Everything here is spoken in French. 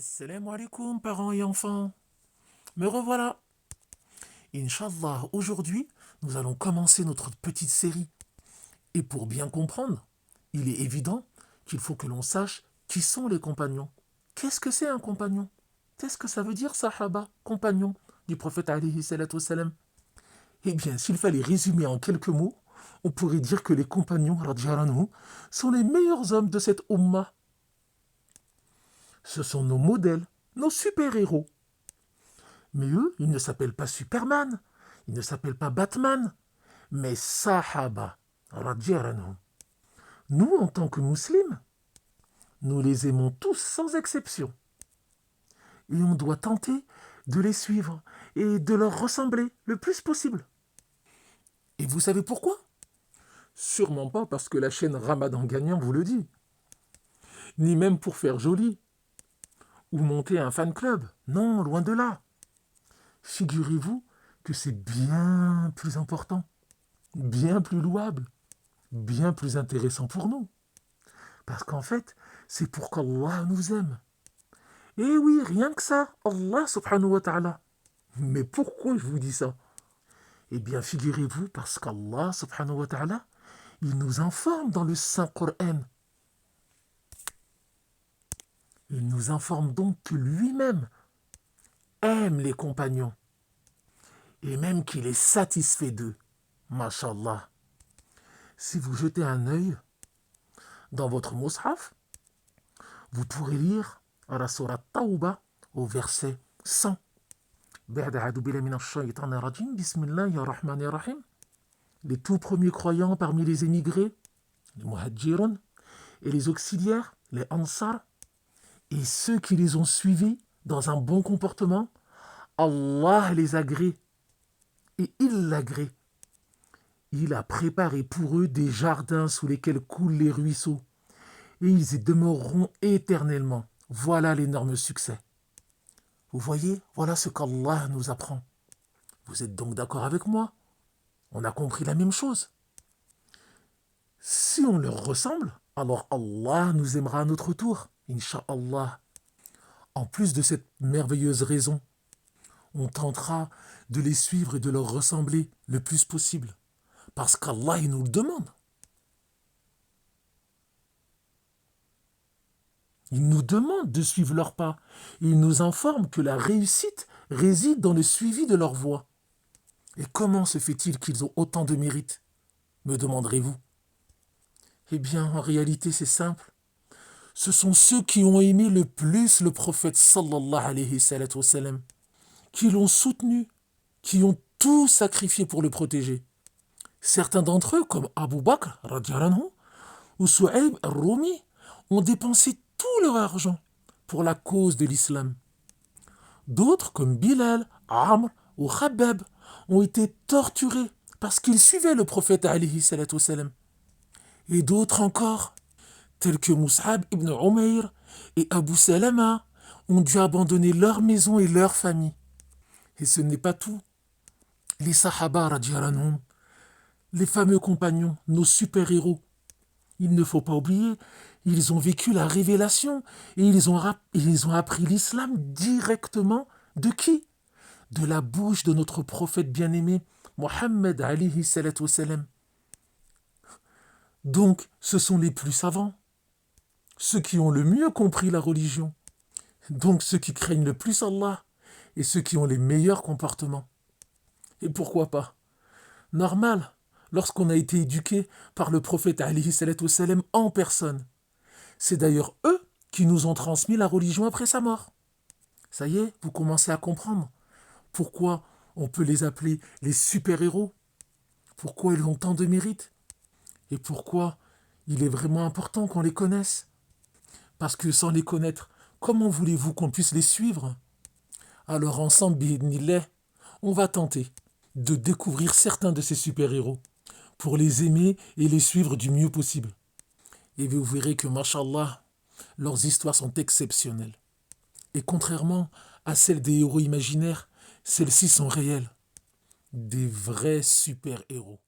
Salam alaikum parents et enfants, me revoilà. Inch'Allah, aujourd'hui, nous allons commencer notre petite série. Et pour bien comprendre, il est évident qu'il faut que l'on sache qui sont les compagnons. Qu'est-ce que c'est un compagnon? Qu'est-ce que ça veut dire, sahaba, compagnon du prophète alayhi salatu wassalam? Eh bien, s'il fallait résumer en quelques mots, on pourrait dire que les compagnons, radiyallahu anhu, sont les meilleurs hommes de cette ummah. Ce sont nos modèles, nos super-héros. Mais eux, ils ne s'appellent pas Superman, ils ne s'appellent pas Batman, mais Sahaba, radiyallahu anhum. Nous, en tant que musulmans, nous les aimons tous sans exception. Et on doit tenter de les suivre et de leur ressembler le plus possible. Et vous savez pourquoi? Sûrement pas parce que la chaîne Ramadan Gagnant vous le dit, ni même pour faire joli ou monter un fan club. Non, loin de là. Figurez-vous que c'est bien plus important, bien plus louable, bien plus intéressant pour nous. Parce qu'en fait, c'est pour qu'Allah nous aime. Et oui, rien que ça, Allah subhanahu wa ta'ala. Mais pourquoi je vous dis ça? Eh bien, figurez-vous, parce qu'Allah subhanahu wa ta'ala, il nous informe dans le Saint-Coran. Il nous informe donc que lui-même aime les compagnons. Et même qu'il est satisfait d'eux. Mashallah. Si vous jetez un œil dans votre mushaf, vous pourrez lire à la sourate Tawbah au verset 100. Les tout premiers croyants parmi les émigrés, les muhajirun, et les auxiliaires, les ansar, et ceux qui les ont suivis dans un bon comportement, Allah les agrée, et il l'agrée. Il a préparé pour eux des jardins sous lesquels coulent les ruisseaux, et ils y demeureront éternellement. Voilà l'énorme succès. Vous voyez, voilà ce qu'Allah nous apprend. Vous êtes donc d'accord avec moi? On a compris la même chose. Si on leur ressemble, alors Allah nous aimera à notre tour, Inch'Allah. En plus de cette merveilleuse raison, on tentera de les suivre et de leur ressembler le plus possible. Parce qu'Allah, il nous le demande. Il nous demande de suivre leurs pas. Il nous informe que la réussite réside dans le suivi de leur voie. Et comment se fait-il qu'ils ont autant de mérite, me demanderez-vous? Eh bien, en réalité, c'est simple. Ce sont ceux qui ont aimé le plus le prophète sallallahu alayhi wa sallam, qui l'ont soutenu, qui ont tout sacrifié pour le protéger. Certains d'entre eux, comme Abu Bakr radiyallahu anhu, ou Su'aib al-Rumi, ont dépensé tout leur argent pour la cause de l'islam. D'autres, comme Bilal, Amr ou Khabbab, ont été torturés parce qu'ils suivaient le prophète alayhi salatu wassalam. Et d'autres encore, tels que Mus'ab ibn Umayr et Abu Salama, ont dû abandonner leur maison et leur famille. Et ce n'est pas tout. Les Sahaba radiyallahu anhum, les fameux compagnons, nos super-héros, il ne faut pas oublier, ils ont vécu la révélation et ils ont appris l'islam directement de qui? De la bouche de notre prophète bien-aimé, Mohammed alayhi salatu wassalam. Donc, ce sont les plus savants, ceux qui ont le mieux compris la religion, donc ceux qui craignent le plus Allah et ceux qui ont les meilleurs comportements. Et pourquoi pas? Normal, lorsqu'on a été éduqué par le prophète alayhi salatu wassalam en personne. C'est d'ailleurs eux qui nous ont transmis la religion après sa mort. Ça y est, vous commencez à comprendre pourquoi on peut les appeler les super-héros, pourquoi ils ont tant de mérite et pourquoi il est vraiment important qu'on les connaisse. Parce que sans les connaître, comment voulez-vous qu'on puisse les suivre? Alors ensemble, bi'idhnillah, on va tenter de découvrir certains de ces super-héros pour les aimer et les suivre du mieux possible. Et vous verrez que, mashallah, leurs histoires sont exceptionnelles. Et contrairement à celles des héros imaginaires, celles-ci sont réelles. Des vrais super-héros.